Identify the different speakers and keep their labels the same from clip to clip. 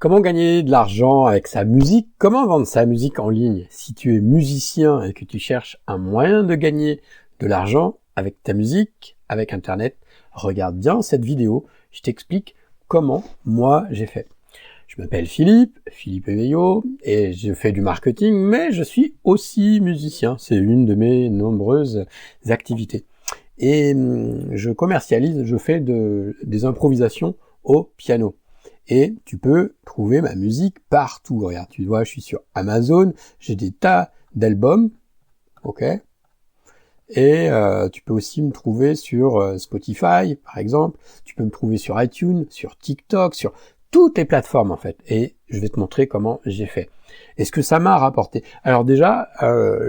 Speaker 1: Comment gagner de l'argent avec sa musique? Comment vendre sa musique en ligne? Si tu es musicien et que tu cherches un moyen de gagner de l'argent avec ta musique, avec Internet, regarde bien cette vidéo. Je t'explique comment moi j'ai fait. Je m'appelle Philippe Eveillot, et je fais du marketing, mais je suis aussi musicien. C'est une de mes nombreuses activités. Et je commercialise, je fais des improvisations au piano. Et tu peux trouver ma musique partout. Regarde, tu vois, je suis sur Amazon, j'ai des tas d'albums, ok. Et tu peux aussi me trouver sur Spotify, par exemple. Tu peux me trouver sur iTunes, sur TikTok, sur toutes les plateformes en fait. Et je vais te montrer comment j'ai fait. Et ce que ça m'a rapporté. Alors déjà,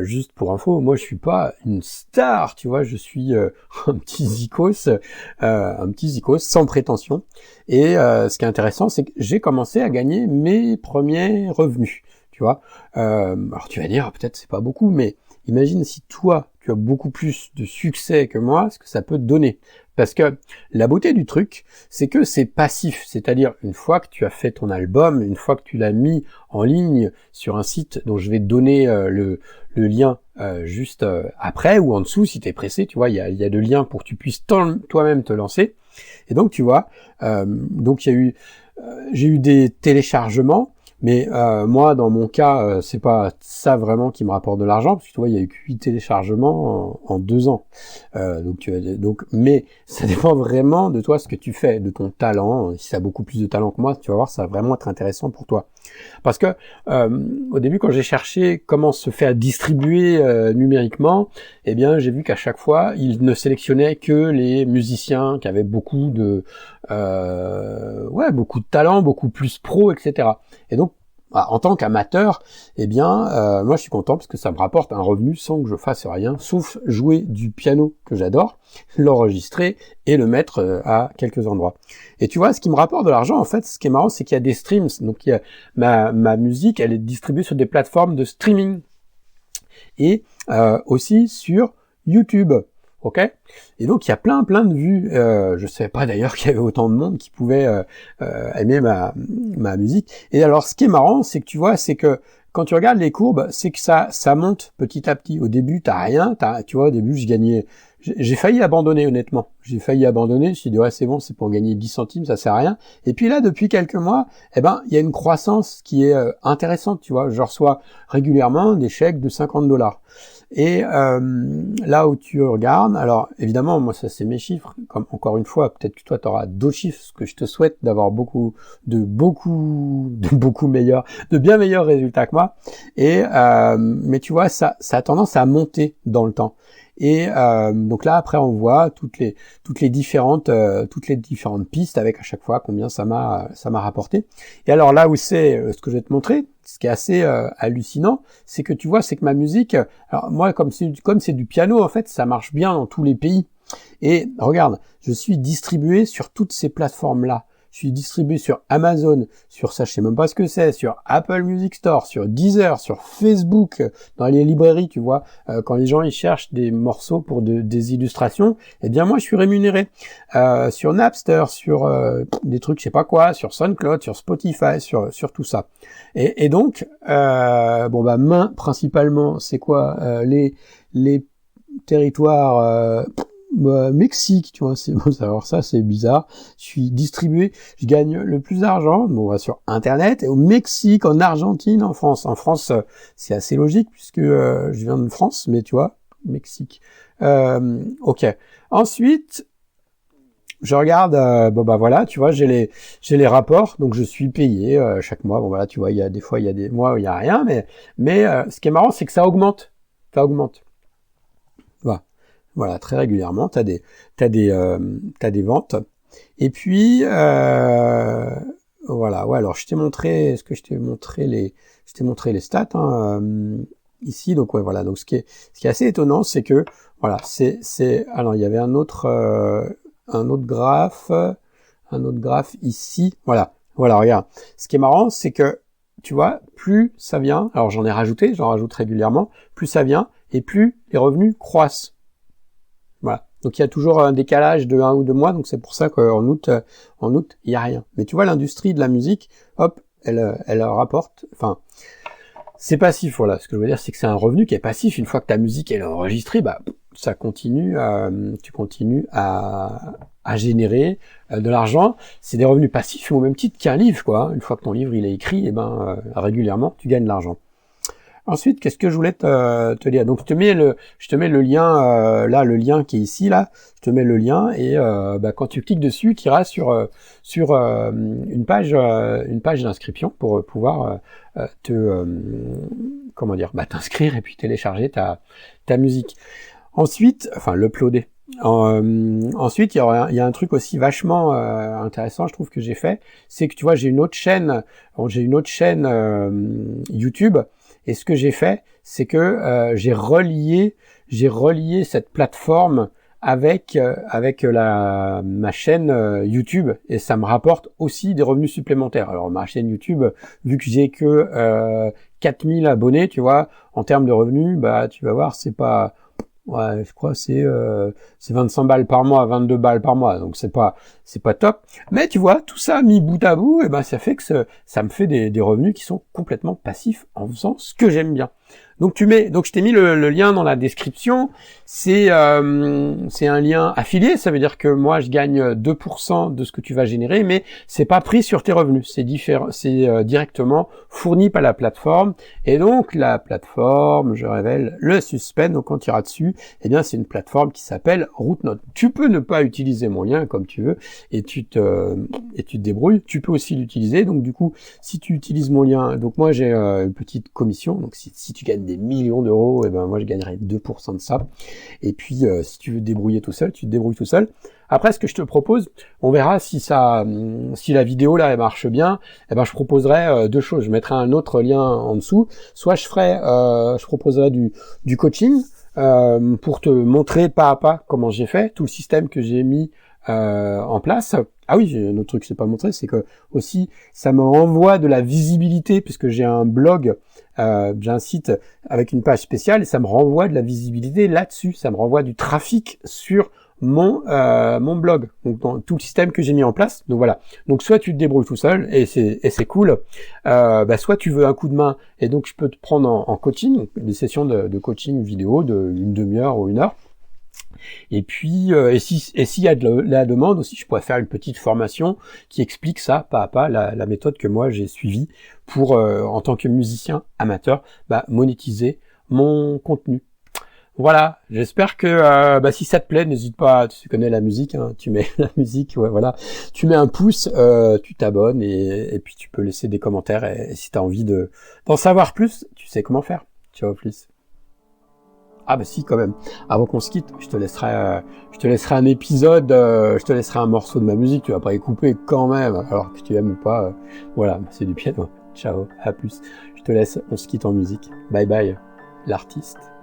Speaker 1: juste pour info, moi je suis pas une star, tu vois, je suis un petit zikos sans prétention. Et ce qui est intéressant, c'est que j'ai commencé à gagner mes premiers revenus, tu vois. Alors tu vas dire, peut-être c'est pas beaucoup, mais imagine si toi, tu as beaucoup plus de succès que moi, ce que ça peut te donner. Parce que la beauté du truc, c'est que c'est passif. C'est-à-dire, une fois que tu as fait ton album, une fois que tu l'as mis en ligne sur un site dont je vais te donner le lien juste après ou en dessous, si tu es pressé, tu vois, il y a de liens pour que tu puisses toi-même te lancer. Et donc, tu vois, donc j'ai eu des téléchargements. Mais moi, dans mon cas, c'est pas ça vraiment qui me rapporte de l'argent, parce que tu vois, il y a eu 8 téléchargements en 2 ans. Mais ça dépend vraiment de toi, ce que tu fais, de ton talent. Si tu as beaucoup plus de talent que moi, tu vas voir, ça va vraiment être intéressant pour toi. Parce que au début, quand j'ai cherché comment se faire distribuer numériquement, eh bien, j'ai vu qu'à chaque fois, ils ne sélectionnaient que les musiciens qui avaient beaucoup de talent, beaucoup plus pro, etc. Et donc, en tant qu'amateur, eh bien, moi je suis content parce que ça me rapporte un revenu sans que je fasse rien, sauf jouer du piano que j'adore, l'enregistrer et le mettre à quelques endroits. Et tu vois, ce qui me rapporte de l'argent, en fait, ce qui est marrant, c'est qu'il y a des streams. Donc, ma musique, elle est distribuée sur des plateformes de streaming et aussi sur YouTube. Ok. Et donc il y a plein de vues. Je savais pas d'ailleurs qu'il y avait autant de monde qui pouvait aimer ma musique. Et alors ce qui est marrant, c'est que tu vois, c'est que quand tu regardes les courbes, c'est que ça monte petit à petit. Au début, t'as rien. Tu vois, au début, je gagnais. J'ai failli abandonner, honnêtement. J'ai failli abandonner. Je me suis dit, ouais, c'est bon, c'est pour gagner 10 centimes, ça sert à rien. Et puis là, depuis quelques mois, eh ben, il y a une croissance qui est intéressante, tu vois. Je reçois régulièrement des chèques de $50. Et là où tu regardes, alors évidemment, moi ça c'est mes chiffres, comme encore une fois, peut-être que toi tu auras d'autres chiffres, ce que je te souhaite d'avoir de bien meilleurs résultats que moi. Et mais tu vois, ça a tendance à monter dans le temps. Et donc là après on voit toutes les différentes pistes avec à chaque fois combien ça m'a rapporté. Et alors là où c'est ce que je vais te montrer, ce qui est assez hallucinant, c'est que tu vois, c'est que ma musique, alors moi comme c'est du piano en fait, ça marche bien dans tous les pays. Et regarde, je suis distribué sur toutes ces plateformes là. Je suis distribué sur Amazon, sur ça je sais même pas ce que c'est, sur Apple Music Store, sur Deezer, sur Facebook, dans les librairies, tu vois, quand les gens ils cherchent des morceaux pour des illustrations, eh bien moi je suis rémunéré. Sur Napster, sur des trucs je sais pas quoi, sur SoundCloud, sur Spotify, sur tout ça. Et donc, principalement, c'est quoi les territoires Mexique, tu vois, c'est bon, alors ça c'est bizarre. Je suis distribué, je gagne le plus d'argent, sur Internet, et au Mexique, en Argentine, en France. En France, c'est assez logique puisque je viens de France, mais tu vois, Mexique. Ok. Ensuite, je regarde, voilà, tu vois, j'ai les rapports, donc je suis payé chaque mois. Bon voilà, tu vois, il y a des mois où il y a rien, mais ce qui est marrant, c'est que ça augmente. Voilà, très régulièrement, t'as des ventes. Et puis voilà, ouais. Alors je t'ai montré, les stats ici. Donc ouais, voilà. Donc ce qui est assez étonnant, c'est que voilà, alors il y avait un autre graphe ici. Voilà, regarde. Ce qui est marrant, c'est que tu vois, plus ça vient, alors j'en rajoute régulièrement, plus ça vient et plus les revenus croissent. Voilà. Donc il y a toujours un décalage de 1 ou 2 mois, donc c'est pour ça qu'en août, il y a rien. Mais tu vois, l'industrie de la musique, hop, elle rapporte, enfin, c'est passif, voilà. Ce que je veux dire, c'est que c'est un revenu qui est passif. Une fois que ta musique elle est enregistrée, bah, ça continue, tu continues à générer de l'argent. C'est des revenus passifs au même titre qu'un livre, quoi. Une fois que ton livre il est écrit, et ben régulièrement tu gagnes de l'argent. Ensuite, qu'est-ce que je voulais te dire? Donc je te mets le lien là, le lien qui est ici là. Je te mets le lien et bah, quand tu cliques dessus, tu iras sur une page d'inscription pour pouvoir comment dire, bah, t'inscrire et puis télécharger ta musique. Ensuite, enfin l'uploader. Ensuite, il y a un truc aussi vachement intéressant, je trouve que j'ai fait, c'est que tu vois, j'ai une autre chaîne YouTube. Et ce que j'ai fait, c'est que j'ai relié cette plateforme avec ma chaîne YouTube, et ça me rapporte aussi des revenus supplémentaires. Alors ma chaîne YouTube, vu que j'ai que 4000 abonnés, tu vois, en termes de revenus, bah tu vas voir, c'est pas, ouais, je crois c'est 25 balles par mois, 22 balles par mois, donc c'est pas top. Mais tu vois, tout ça mis bout à bout, et ben ça fait que ça me fait des revenus qui sont complètement passifs en faisant ce que j'aime bien. Donc je t'ai mis le lien dans la description. C'est un lien affilié, ça veut dire que moi je gagne 2% de ce que tu vas générer, mais c'est pas pris sur tes revenus, c'est différent, c'est directement fourni par la plateforme. Et donc la plateforme, je révèle le suspense, donc quand tu iras dessus, eh bien c'est une plateforme qui s'appelle Rootnote. Tu peux ne pas utiliser mon lien comme tu veux et tu te débrouilles. Tu peux aussi l'utiliser. Donc du coup, si tu utilises mon lien, donc moi j'ai une petite commission. Donc si tu gagnes des millions d'euros, et ben moi je gagnerai 2% de ça. Et puis si tu veux te débrouiller tout seul, tu te débrouilles tout seul. Après, ce que je te propose, on verra si la vidéo là elle marche bien. Eh ben je proposerai deux choses. Je mettrai un autre lien en dessous. Soit je proposerai du coaching pour te montrer pas à pas comment j'ai fait, tout le système que j'ai mis en place. Ah oui, j'ai un autre truc que je t'ai pas montré, c'est que aussi ça me renvoie de la visibilité, puisque j'ai un blog, j'ai un site avec une page spéciale, et ça me renvoie de la visibilité là-dessus, ça me renvoie du trafic sur mon blog, donc dans tout le système que j'ai mis en place. Donc voilà, donc soit tu te débrouilles tout seul et c'est cool, bah, soit tu veux un coup de main et donc je peux te prendre en coaching, des sessions de coaching vidéo de une demi-heure ou 1 heure. Et puis, s'il y a de la demande aussi, je pourrais faire une petite formation qui explique ça, pas à pas, la méthode que moi j'ai suivie pour, en tant que musicien amateur, bah, monétiser mon contenu. Voilà, j'espère que bah, si ça te plaît, n'hésite pas, tu connais la musique, hein, tu mets la musique, ouais, voilà, tu mets un pouce, tu t'abonnes et puis tu peux laisser des commentaires et si tu as envie d'en savoir plus, tu sais comment faire. Ciao, plus. Ah bah si, quand même. Avant qu'on se quitte, je te laisserai un épisode, je te laisserai un morceau de ma musique, tu vas pas y couper quand même, alors que tu aimes ou pas. Voilà, c'est du piano. Ciao, à plus. Je te laisse, on se quitte en musique. Bye bye, l'artiste.